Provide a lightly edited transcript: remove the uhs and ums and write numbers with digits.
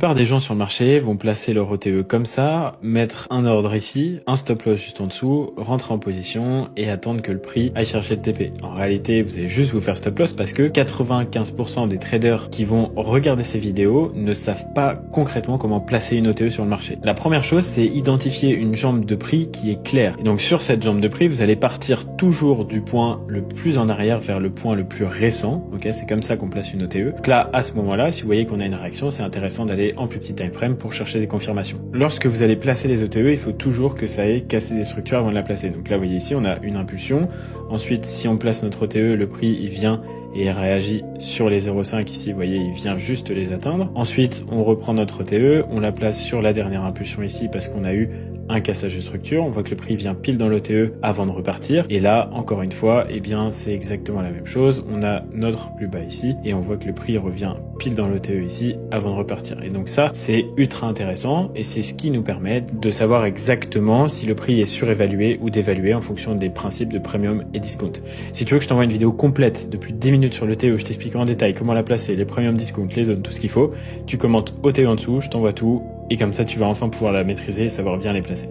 La plupart des gens sur le marché vont placer leur OTE comme ça, mettre un ordre ici, un stop loss juste en dessous, rentrer en position et attendre que le prix aille chercher le TP. En réalité, vous allez juste vous faire stop loss parce que 95% des traders qui vont regarder ces vidéos ne savent pas concrètement comment placer une OTE sur le marché. La première chose, c'est identifier une jambe de prix qui est claire. Et donc sur cette jambe de prix, vous allez partir toujours du point le plus en arrière vers le point le plus récent. Ok, c'est comme ça qu'on place une OTE. Donc là, à ce moment-là, si vous voyez qu'on a une réaction, c'est intéressant d'aller en plus petit time frame pour chercher des confirmations. Lorsque vous allez placer les OTE, il faut toujours que ça ait cassé des structures avant de la placer. Donc là, vous voyez ici, on a une impulsion. Ensuite, si on place notre OTE, le prix, il vient et il réagit sur les 0,5 ici, vous voyez, il vient juste les atteindre. Ensuite, on reprend notre OTE, on la place sur la dernière impulsion ici parce qu'on a eu un cassage de structure. On voit que le prix vient pile dans l'OTE avant de repartir. Et là, encore une fois, eh bien, c'est exactement la même chose. On a notre plus bas ici et on voit que le prix revient pile dans l'OTE ici avant de repartir. Et donc ça, c'est ultra intéressant et c'est ce qui nous permet de savoir exactement si le prix est surévalué ou dévalué en fonction des principes de premium et discount. Si tu veux que je t'envoie une vidéo complète depuis 10 minutes sur l'OTE où je t'explique en détail comment la placer, les premium discount, les zones, tout ce qu'il faut, tu commentes OTE en dessous, je t'envoie tout et comme ça tu vas enfin pouvoir la maîtriser et savoir bien les placer.